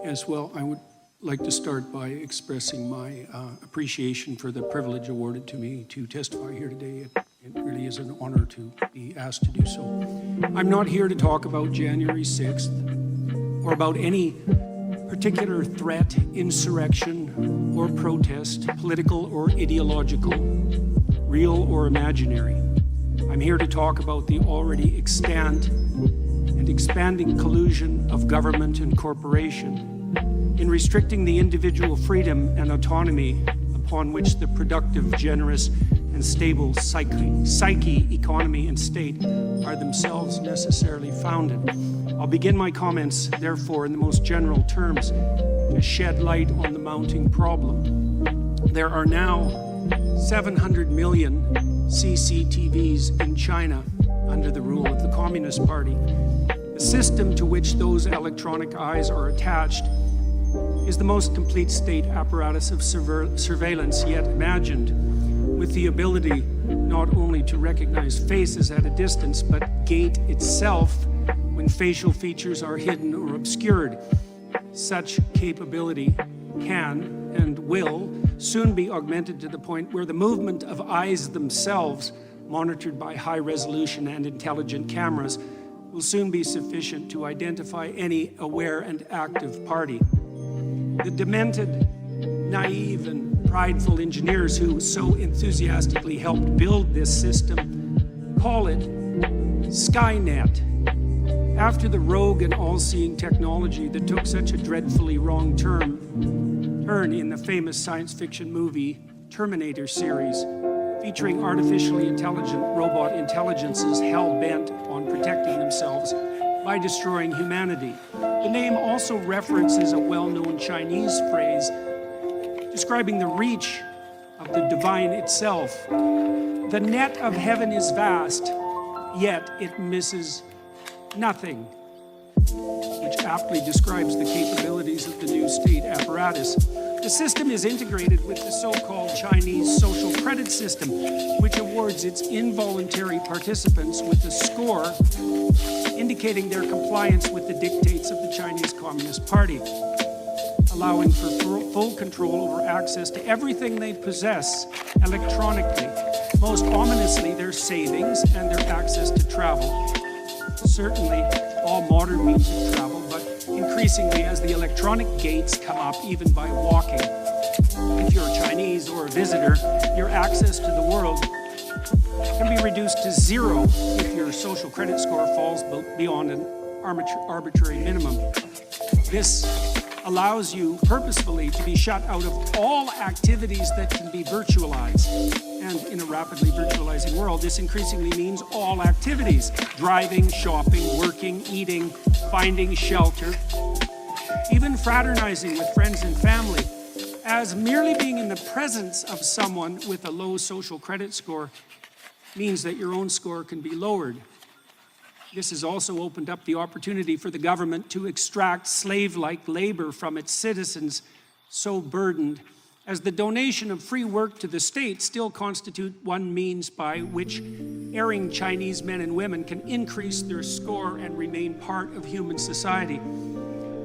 Yes, well, I would like to start by expressing my appreciation for the privilege awarded to me to testify here today. It really is an honor to be asked to do so. I'm not here to talk about January 6th or about any particular threat, insurrection, or protest, political or ideological, real or imaginary. I'm here to talk about the already extant and expanding collusion of government and corporation in restricting the individual freedom and autonomy upon which the productive, generous, and stable psyche, economy, and state are themselves necessarily founded. I'll begin my comments, therefore, in the most general terms to shed light on the mounting problem. There are now 700 million CCTVs in China under the rule of the Communist Party. The system to which those electronic eyes are attached is the most complete state apparatus of surveillance yet imagined, with the ability not only to recognize faces at a distance, but gait itself when facial features are hidden or obscured. Such capability can and will soon be augmented to the point where the movement of eyes themselves, monitored by high-resolution and intelligent cameras, will soon be sufficient to identify any aware and active party. The demented, naive, and prideful engineers who so enthusiastically helped build this system call it Skynet, after the rogue and all-seeing technology that took such a dreadfully wrong turn in the famous science fiction movie Terminator series, featuring artificially intelligent robot intelligences hell-bent on protecting themselves by destroying humanity. The name also references a well-known Chinese phrase describing the reach of the divine itself. The net of heaven is vast, yet it misses nothing, which aptly describes the capabilities of the new state apparatus. The system is integrated with the so-called Chinese social credit system, which awards its involuntary participants with a score indicating their compliance with the dictates of the Chinese Communist Party, allowing for full control over access to everything they possess electronically, most ominously their savings and their access to travel. Certainly all modern means of travel, but increasingly as the electronic gates come up, even by walking. If you're Chinese or a visitor, your access to the world can be reduced to zero if your social credit score falls beyond an arbitrary minimum. This allows you purposefully to be shut out of all activities that can be virtualized. And in a rapidly virtualizing world, this increasingly means all activities: driving, shopping, working, eating, finding shelter, even fraternizing with friends and family, as merely being in the presence of someone with a low social credit score means that your own score can be lowered. This has also opened up the opportunity for the government to extract slave-like labor from its citizens, so burdened, as the donation of free work to the state still constitute one means by which erring Chinese men and women can increase their score and remain part of human society.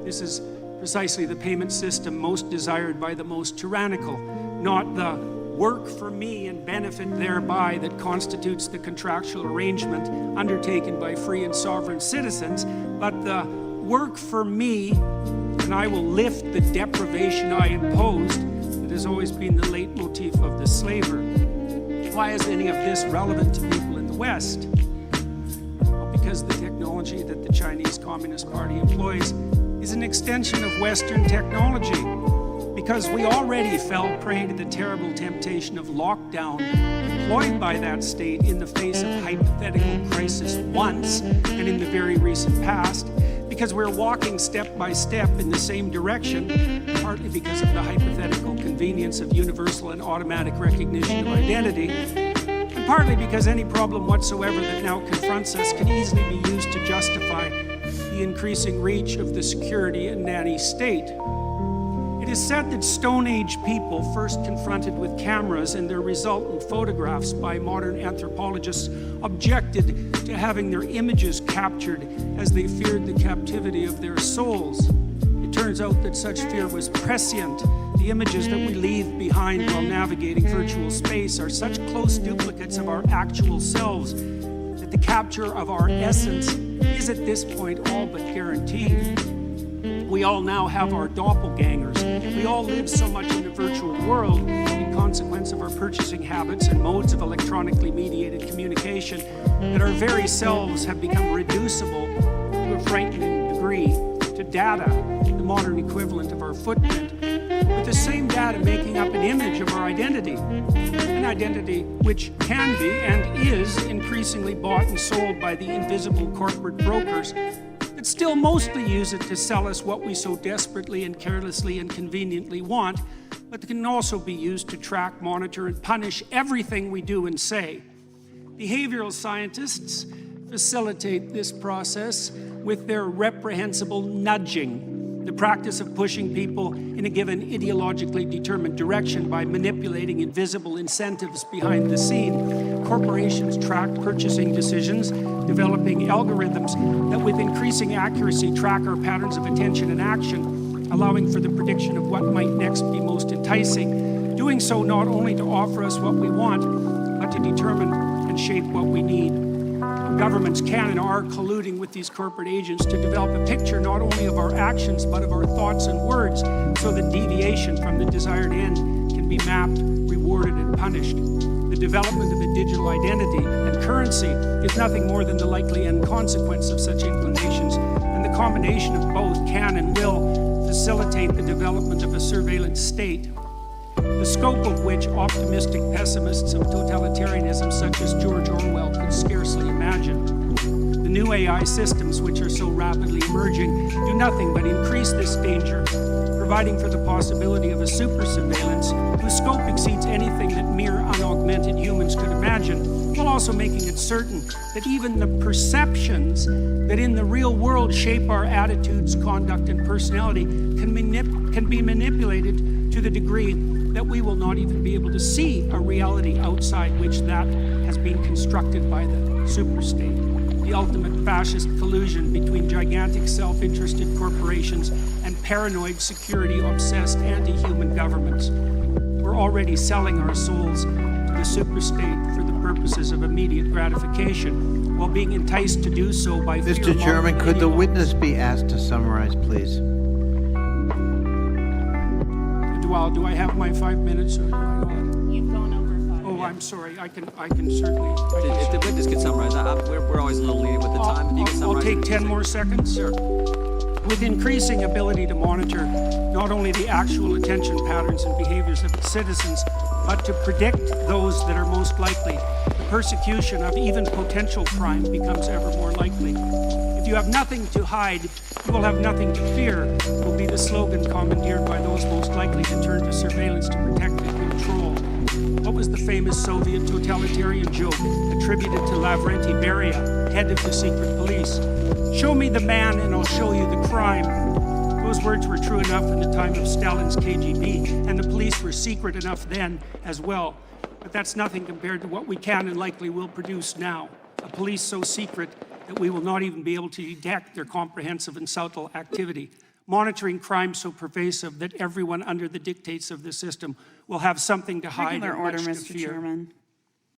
This is precisely the payment system most desired by the most tyrannical, not the work for me and benefit thereby that constitutes the contractual arrangement undertaken by free and sovereign citizens, but the work for me and I will lift the deprivation I imposed that has always been the leitmotif of the slaver. Why is any of this relevant to people in the West? Well, because the technology that the Chinese Communist Party employs is an extension of Western technology. Because we already fell prey to the terrible temptation of lockdown employed by that state in the face of hypothetical crisis once and in the very recent past, because we're walking step by step in the same direction, partly because of the hypothetical convenience of universal and automatic recognition of identity, and partly because any problem whatsoever that now confronts us can easily be used to justify the increasing reach of the security and nanny state. It is said that Stone Age people, first confronted with cameras and their resultant photographs by modern anthropologists, objected to having their images captured as they feared the captivity of their souls. It turns out that such fear was prescient. The images that we leave behind while navigating virtual space are such close duplicates of our actual selves that the capture of our essence is at this point all but guaranteed. We all now have our doppelgangers. We all live so much in the virtual world in consequence of our purchasing habits and modes of electronically mediated communication that our very selves have become reducible to a frightening degree to data, the modern equivalent of our footprint, with the same data making up an image of our identity, an identity which can be and is increasingly bought and sold by the invisible corporate brokers that still mostly use it to sell us what we so desperately and carelessly and conveniently want, but that can also be used to track, monitor, and punish everything we do and say. Behavioral scientists facilitate this process with their reprehensible nudging, the practice of pushing people in a given ideologically determined direction by manipulating invisible incentives behind the scene. Corporations track purchasing decisions, developing algorithms that with increasing accuracy track our patterns of attention and action, allowing for the prediction of what might next be most enticing, doing so not only to offer us what we want, but to determine and shape what we need. Governments can and are colluding with these corporate agents to develop a picture not only of our actions, but of our thoughts and words, so that deviation from the desired end can be mapped, rewarded, and punished. The development of a digital identity and currency is nothing more than the likely end consequence of such inclinations, and the combination of both can and will facilitate the development of a surveillance state, the scope of which optimistic pessimists of totalitarianism such as George Orwell could scarcely imagine. The new AI systems, which are so rapidly emerging, do nothing but increase this danger, providing for the possibility of a super surveillance whose scope exceeds anything that mere unaugmented humans could imagine, while also making it certain that even the perceptions that in the real world shape our attitudes, conduct, and personality can be manipulated to the degree that we will not even be able to see a reality outside which that has been constructed by the superstate, the ultimate fascist collusion between gigantic self-interested corporations and paranoid security-obsessed anti-human governments. We're already selling our souls to the superstate for the purposes of immediate gratification, while being enticed to do so by fear. Mr. Chairman, could the witness be asked to summarize, please? Well, do I have my 5 minutes, or do I not? You've gone over 5. Oh, I'm sorry. I can certainly. If the witness could summarize, we're always a little lenient with the time. If you can I'll summarize, take 10 more seconds. Sure. With increasing ability to monitor not only the actual attention patterns and behaviors of its citizens, but to predict those that are most likely, the persecution of even potential crime becomes ever more likely. If you have nothing to hide, you will have nothing to fear, will be the slogan commandeered by those most likely to turn to surveillance to protect and control. What was the famous Soviet totalitarian joke attributed to Lavrenti Beria, head of the secret police? Show me the man and I'll show you the crime. Those words were true enough in the time of Stalin's KGB, and the police were secret enough then as well. But that's nothing compared to what we can and likely will produce now. A police so secret that we will not even be able to detect their comprehensive and subtle activity. Monitoring crime so pervasive that everyone under the dictates of the system will have something to hide Regular and order, much to Mr. fear. Chairman.